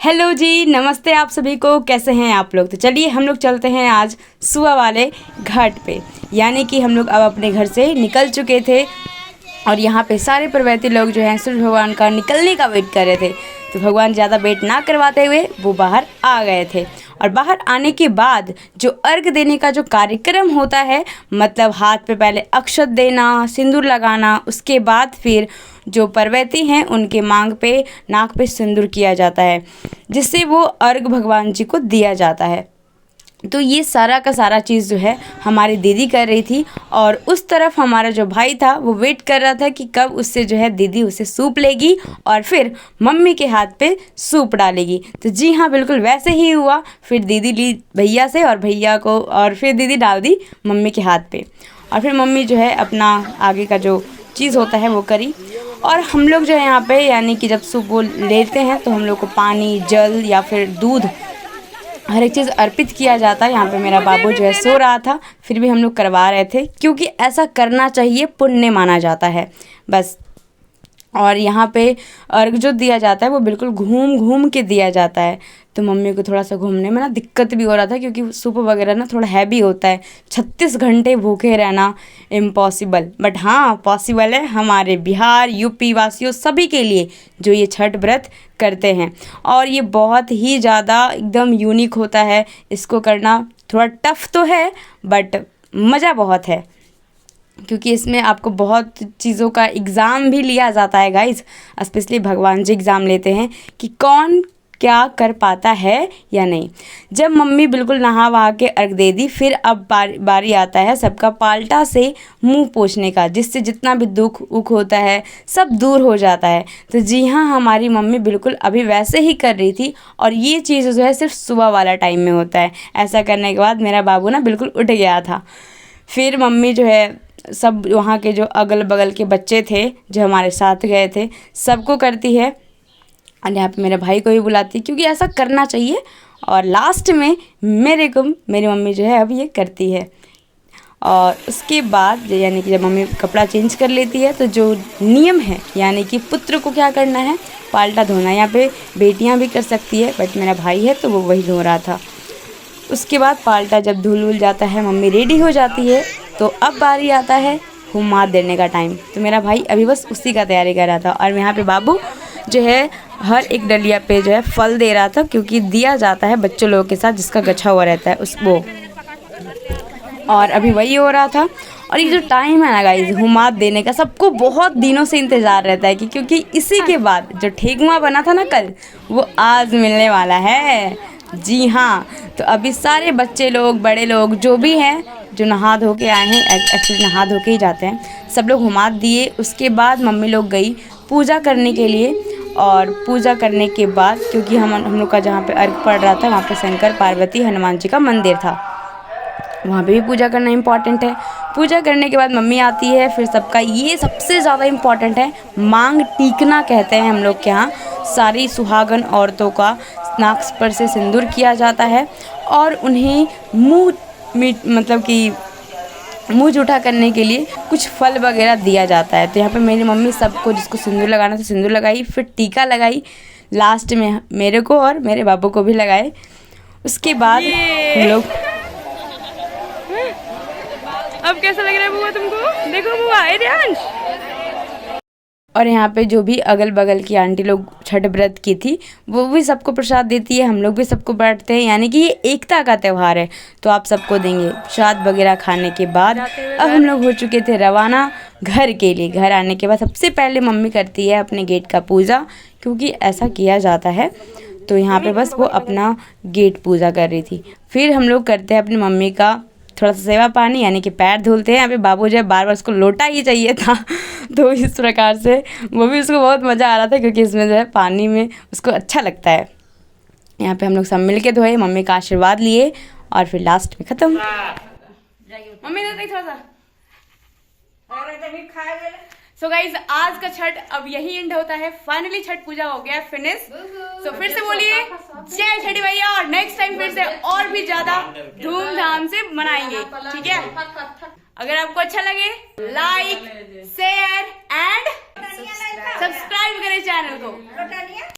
Hello जी, नमस्ते आप सभी को। कैसे हैं आप लोग? तो चलिए हम लोग चलते हैं आज सुआ वाले घाट पे। यानी कि हम लोग अब अपने घर से निकल चुके थे और यहाँ पे सारे प्रवृत्ति लोग जो हैं सूर्य भगवान का निकलने का वेट कर रहे थे। तो भगवान ज़्यादा वेट ना करवाते हुए वो बाहर आ गए थे। और बाहर आने के बाद जो अर्घ देने का जो कार्यक्रम होता है, मतलब हाथ पे पहले अक्षत देना, सिंदूर लगाना, उसके बाद फिर जो परवैती हैं उनके मांग पे, नाक पे सिंदूर किया जाता है, जिससे वो अर्घ भगवान जी को दिया जाता है। तो ये सारा का सारा चीज़ जो है हमारी दीदी कर रही थी और उस तरफ हमारा जो भाई था वो वेट कर रहा था कि कब उससे जो है दीदी उसे सूप लेगी और फिर मम्मी के हाथ पे सूप डालेगी। तो जी हाँ, बिल्कुल वैसे ही हुआ। फिर दीदी ली भैया से और भैया को, और फिर दीदी डाल दी मम्मी के हाथ पे और फिर मम्मी जो है अपना आगे का जो चीज़ होता है वो करी। और हम लोग जो है यहाँ पे, यानी कि जब सूप वो लेते हैं तो हम लोग को पानी, जल या फिर दूध, हर एक चीज़ अर्पित किया जाता है। यहाँ पे मेरा बाबू जो है सो रहा था, फिर भी हम लोग करवा रहे थे क्योंकि ऐसा करना चाहिए, पुण्य माना जाता है बस। और यहाँ पे अर्घ जो दिया जाता है वो बिल्कुल घूम घूम के दिया जाता है। तो मम्मी को थोड़ा सा घूमने में ना दिक्कत भी हो रहा था क्योंकि सूप वगैरह ना थोड़ा हैवी होता है। 36 घंटे भूखे रहना इम्पॉसिबल, बट हाँ पॉसिबल है हमारे बिहार यूपी वासियों सभी के लिए जो ये छठ व्रत करते हैं। और ये बहुत ही ज़्यादा एकदम यूनिक होता है। इसको करना थोड़ा टफ तो है बट मज़ा बहुत है क्योंकि इसमें आपको बहुत चीज़ों का एग्ज़ाम भी लिया जाता है गाइस। स्पेशली भगवान जी एग्ज़ाम लेते हैं कि कौन क्या कर पाता है या नहीं। जब मम्मी बिल्कुल नहा वहा के अर्घ दे दी, फिर अब बारी आता है सबका पाल्टा से मुंह पोंछने का, जिससे जितना भी दुख उख होता है सब दूर हो जाता है। तो जी हाँ, हमारी मम्मी बिल्कुल अभी वैसे ही कर रही थी। और ये चीज़ जो है सिर्फ सुबह वाला टाइम में होता है। ऐसा करने के बाद मेरा बाबू ना बिल्कुल उठ गया था। फिर मम्मी जो है सब वहाँ के जो अगल बगल के बच्चे थे जो हमारे साथ गए थे सबको करती है और यहाँ पे मेरे भाई को भी बुलाती है क्योंकि ऐसा करना चाहिए। और लास्ट में मेरे को मेरी मम्मी जो है अब ये करती है। और उसके बाद यानी कि जब मम्मी कपड़ा चेंज कर लेती है तो जो नियम है, यानी कि पुत्र को क्या करना है, पाल्टा धोना। यहाँ पे बेटियाँ भी कर सकती है बट मेरा भाई है तो वो वही धो रहा था। उसके बाद पाल्टा जब धुल वुल जाता है, मम्मी रेडी हो जाती है, तो अब बारी आता है हुमात देने का टाइम। तो मेरा भाई अभी बस उसी का तैयारी कर रहा था और यहाँ पे बाबू जो है हर एक डलिया पे जो है फल दे रहा था क्योंकि दिया जाता है बच्चों लोगों के साथ जिसका गच्छा हुआ रहता है उस वो। और अभी वही हो रहा था। और ये जो टाइम है ना गाइस हुमात देने का, सबको बहुत दिनों से इंतज़ार रहता है कि क्योंकि इसी के बाद जो ठेकुआ बना था ना कल, वो आज मिलने वाला है। जी हाँ, तो अभी सारे बच्चे लोग, बड़े लोग जो भी हैं जो नहा धो के आए हैं, एक्चुअली नहा धो के ही जाते हैं, सब लोग हुमात दिए। उसके बाद मम्मी लोग गई पूजा करने के लिए। और पूजा करने के बाद क्योंकि हम लोग का जहाँ पे अर्घ पड़ रहा था वहाँ पे शंकर पार्वती हनुमान जी का मंदिर था, वहाँ पे भी पूजा करना इम्पॉर्टेंट है। पूजा करने के बाद मम्मी आती है, फिर सबका ये सबसे ज़्यादा इम्पॉर्टेंट है, मांग टीकना कहते हैं हम लोग के यहाँ। सारी सुहागन औरतों का नाक पर से सिंदूर किया जाता है और उन्हें मतलब कि मुँह जूठा करने के लिए कुछ फल वगैरह दिया जाता है। तो यहाँ पे मेरी मम्मी सबको जिसको सिंदूर लगाना था सिंदूर लगाई, फिर टीका लगाई, लास्ट में मेरे को और मेरे बाबू को भी लगाए। उसके बाद हम लोग अब कैसा लग रहा है बुआ तुमको? देखो बुआ, ए ध्यान। और यहाँ पे जो भी अगल बगल की आंटी लोग छठ व्रत की थी वो भी सबको प्रसाद देती है, हम लोग भी सबको बांटते हैं। यानी कि ये एकता का त्यौहार है तो आप सबको देंगे। प्रसाद वगैरह खाने के बाद अब हम लोग हो चुके थे रवाना घर के लिए। घर आने के बाद सबसे पहले मम्मी करती है अपने गेट का पूजा, क्योंकि ऐसा किया जाता है। तो यहाँ पे बस वो अपना गेट पूजा कर रही थी। फिर हम लोग करते हैं अपनी मम्मी का थोड़ा सा सेवा पानी, यानी कि पैर धुलते हैं। यहाँ पे बाबू जो है बार बार उसको लोटा ही चाहिए था तो इस प्रकार से वो भी उसको बहुत मज़ा आ रहा था क्योंकि इसमें जो है पानी में उसको अच्छा लगता है। यहाँ पे हम लोग सब मिल के धोए, मम्मी का आशीर्वाद लिए और फिर लास्ट में ख़त्म। मम्मी ने थोड़ा सा। सो गाइज आज का छठ अब यही एंड होता है। फाइनली छठ पूजा हो गया फिनिश। सो फिर से बोलिए जय छठी मैया, और नेक्स्ट टाइम फिर से और भी ज्यादा धूमधाम से मनाएंगे, ठीक है? अगर आपको अच्छा लगे लाइक, शेयर एंड सब्सक्राइब करें चैनल को।